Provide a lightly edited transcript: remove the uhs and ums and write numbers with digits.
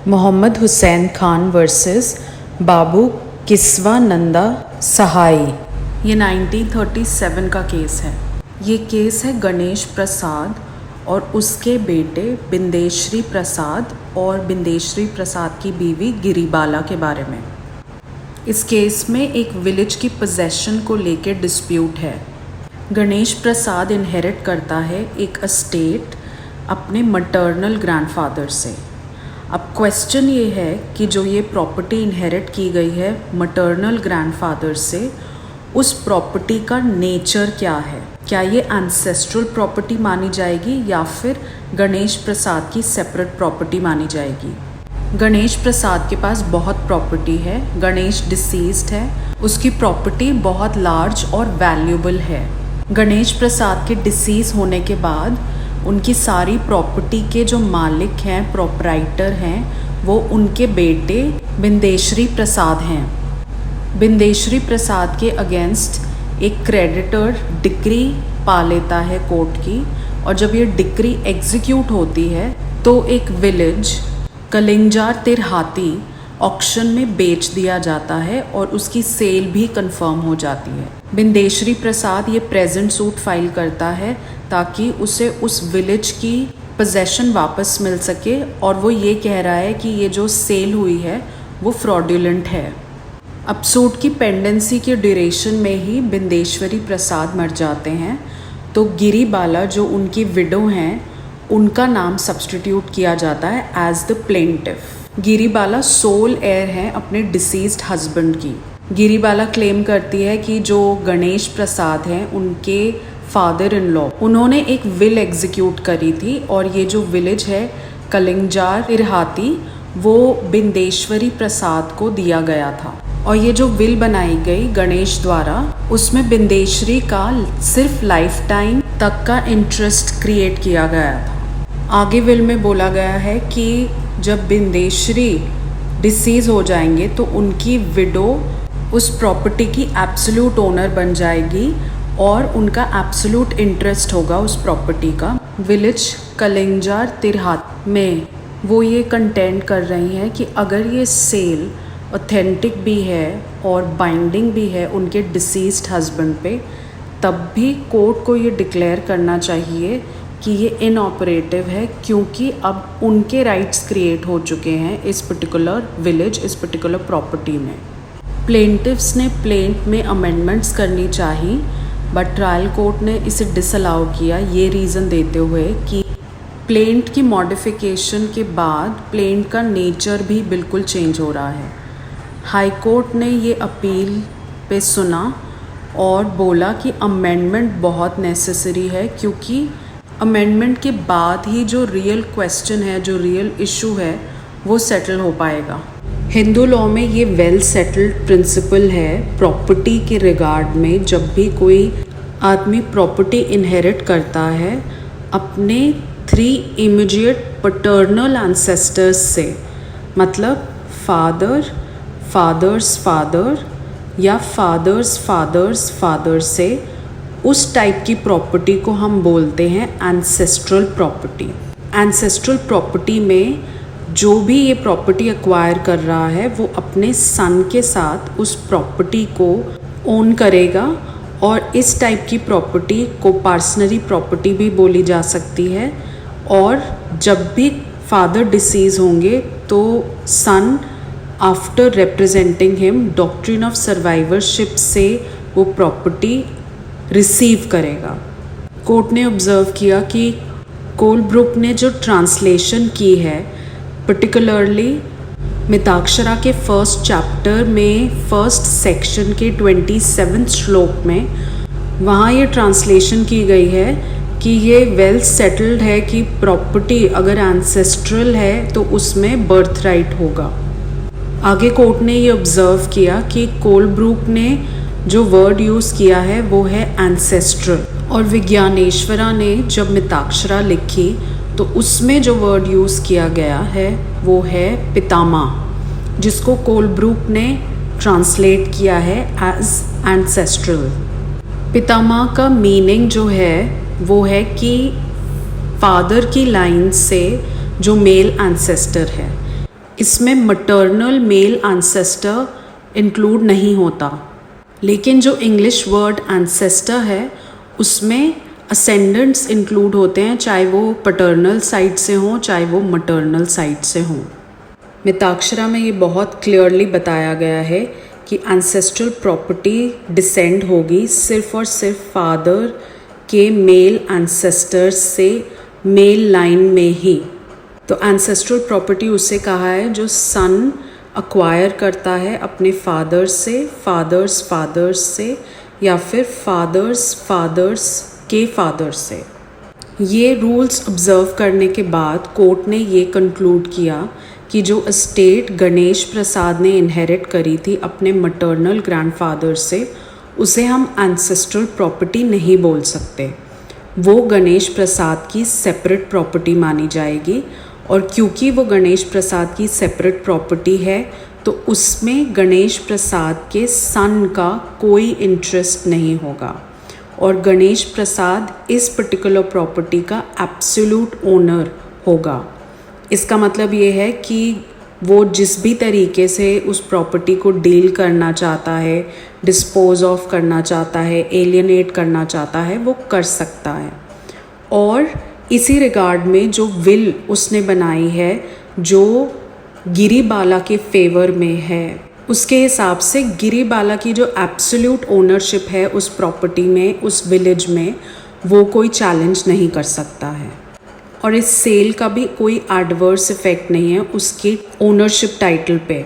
Mohammad Hussain Khan versus बाबू किस्वानंदा सहाई। ये 1937 का केस है। ये केस है गणेश प्रसाद और उसके बेटे बिंदेश्री प्रसाद और बिंदेश्री प्रसाद की बीवी गिरिबाला के बारे में। इस केस में एक विलेज की पोजेशन को लेकर डिस्प्यूट है। गणेश प्रसाद इनहेरिट करता है एक एस्टेट अपने मटर्नल ग्रैंडफादर से। अब क्वेश्चन ये है कि जो ये प्रॉपर्टी इनहेरिट की गई है मटर्नल ग्रैंडफादर से, उस प्रॉपर्टी का नेचर क्या है? क्या ये एंसेस्ट्रल प्रॉपर्टी मानी जाएगी या फिर गणेश प्रसाद की सेपरेट प्रॉपर्टी मानी जाएगी? गणेश प्रसाद के पास बहुत प्रॉपर्टी है। गणेश डिसीज्ड है, उसकी प्रॉपर्टी बहुत लार्ज और वैल्यूबल है। गणेश प्रसाद के डिसीज होने के बाद उनकी सारी प्रॉपर्टी के जो मालिक हैं, प्रोप्राइटर हैं, वो उनके बेटे बिंदेश्री प्रसाद हैं। बिंदेश्री प्रसाद के अगेंस्ट एक क्रेडिटर डिक्री पा लेता है कोर्ट की, और जब ये डिक्री एग्जीक्यूट होती है तो एक विलेज कलिंजार तिरहाती ऑक्शन में बेच दिया जाता है और उसकी सेल भी कंफर्म हो जाती है। बिंदेश्री प्रसाद ये प्रेजेंट सूट फाइल करता है ताकि उसे उस विलेज की पोजेशन वापस मिल सके, और वो ये कह रहा है कि ये जो सेल हुई है वो फ्रॉडुलेंट है। अब सूट की पेंडेंसी के ड्यूरेशन में ही बिंदेश्वरी प्रसाद मर जाते हैं, तो गिरिबाला जो उनकी विडो हैं उनका नाम सब्सटीट्यूट किया जाता है as the plaintiff. Giribala sole heir हैं अपने डिसीज्ड हस्बैंड की। गिरिबाला क्लेम करती है कि जो गणेश प्रसाद हैं उनके फादर इन लॉ, उन्होंने एक विल एग्जीक्यूट करी थी, और ये जो विलेज है कलिंजार तिरहाती वो बिंदेश्वरी प्रसाद को दिया गया था। और ये जो विल बनाई गई गणेश द्वारा, उसमें बिंदेश्वरी का सिर्फ लाइफ टाइम तक का इंटरेस्ट क्रिएट किया गया था। आगे विल में बोला गया है कि जब बिंदेश्वरी डिसीज हो जाएंगे तो उनकी विडो उस प्रॉपर्टी की एब्सोल्यूट ओनर बन जाएगी और उनका एब्सोल्यूट इंटरेस्ट होगा उस प्रॉपर्टी का। विलेज कलिंजार तिरहात में वो ये कंटेंट कर रही हैं कि अगर ये सेल ऑथेंटिक भी है और बाइंडिंग भी है उनके डिसीज्ड हस्बैंड पे, तब भी कोर्ट को ये डिक्लेयर करना चाहिए कि ये इनऑपरेटिव है, क्योंकि अब उनके राइट्स क्रिएट हो चुके हैं इस पर्टिकुलर विलेज, इस पर्टिकुलर प्रॉपर्टी में। प्लेंटिव्स ने प्लेंट में अमेंडमेंट्स करनी चाहिए, बट ट्रायल कोर्ट ने इसे डिसअलाउ किया, ये रीज़न देते हुए कि प्लेंट की मॉडिफिकेशन के बाद प्लेंट का नेचर भी बिल्कुल चेंज हो रहा है। हाई कोर्ट ने ये अपील पे सुना और बोला कि अमेंडमेंट बहुत नेसेसरी है, क्योंकि अमेंडमेंट के बाद ही जो रियल क्वेश्चन है, जो रियल इशू है, वो सेटल हो पाएगा। हिंदू लॉ में ये वेल सेटल्ड प्रिंसिपल है प्रॉपर्टी के रिगार्ड में। जब भी कोई आदमी प्रॉपर्टी इनहेरिट करता है अपने 3 इमीडिएट पटर्नल एंसेस्टर्स से, मतलब फादर, फादर्स फादर या फादर्स फादर्स फादर से, उस टाइप की प्रॉपर्टी को हम बोलते हैं एंसेस्ट्रल प्रॉपर्टी। एंसेस्ट्रल प्रॉपर्टी में जो भी ये प्रॉपर्टी एक्वायर कर रहा है वो अपने सन के साथ उस प्रॉपर्टी को ओन करेगा, और इस टाइप की प्रॉपर्टी को पार्सनरी प्रॉपर्टी भी बोली जा सकती है। और जब भी फादर डिसीज होंगे तो son after representing him doctrine of survivorship से वो प्रॉपर्टी रिसीव करेगा। कोर्ट ने ऑब्जर्व किया कि कोलब्रुक ने जो ट्रांसलेशन की है, पर्टिकुलरली मिताक्षरा के फर्स्ट चैप्टर में फर्स्ट सेक्शन के 27 श्लोक में, वहाँ ये ट्रांसलेशन की गई है कि ये वेल सेटल्ड है कि प्रॉपर्टी अगर एंसेस्ट्रल है तो उसमें बर्थ राइट होगा। आगे कोर्ट ने ये ऑब्जर्व किया कि कोलब्रुक ने जो वर्ड यूज़ किया है वो है एंसेस्ट्रल, और विज्ञानेश्वरा ने जब मिताक्षरा लिखी तो उसमें जो वर्ड यूज़ किया गया है वो है पितामह, जिसको कोलब्रुक ने ट्रांसलेट किया है एज एंसेस्ट्रल। पितामह का मीनिंग जो है वो है कि फादर की लाइन से जो मेल एंसेस्टर है, इसमें मटर्नल मेल एंसेस्टर इंक्लूड नहीं होता, लेकिन जो इंग्लिश वर्ड एंसेस्टर है उसमें असेंडेंट्स इंक्लूड होते हैं, चाहे वो पैटर्नल साइड से हों चाहे वो मटर्नल साइड से हों। मिताक्षरा में ये बहुत क्लियरली बताया गया है कि एंसेस्ट्रल प्रॉपर्टी डिसेंड होगी सिर्फ और सिर्फ फादर के मेल एंसेस्टर्स से मेल लाइन में ही। तो एंसेस्ट्रल प्रॉपर्टी उसे कहा है जो सन अक्वायर करता है अपने फादर से, फादर्स फादर्स से, या फिर फादर्स फादर्स के फादर से। ये रूल्स ऑब्जर्व करने के बाद कोर्ट ने ये कंक्लूड किया कि जो एस्टेट गणेश प्रसाद ने इनहेरिट करी थी अपने मटर्नल ग्रैंडफादर से, उसे हम एंसेस्ट्रल प्रॉपर्टी नहीं बोल सकते। वो गणेश प्रसाद की सेपरेट प्रॉपर्टी मानी जाएगी, और क्योंकि वो गणेश प्रसाद की सेपरेट प्रॉपर्टी है तो उसमें गणेश प्रसाद के सन का कोई इंटरेस्ट नहीं होगा, और गणेश प्रसाद इस पर्टिकुलर प्रॉपर्टी का एब्सोल्यूट ओनर होगा। इसका मतलब ये है कि वो जिस भी तरीके से उस प्रॉपर्टी को डील करना चाहता है, डिस्पोज ऑफ करना चाहता है, एलियनेट करना चाहता है, वो कर सकता है। और इसी रिगार्ड में जो विल उसने बनाई है जो गिरिबाला के फेवर में है, उसके हिसाब से गिरिबाला की जो एब्सोल्यूट ओनरशिप है उस प्रॉपर्टी में, उस विलेज में, वो कोई चैलेंज नहीं कर सकता है। और इस सेल का भी कोई एडवर्स इफेक्ट नहीं है उसकी ओनरशिप टाइटल पे।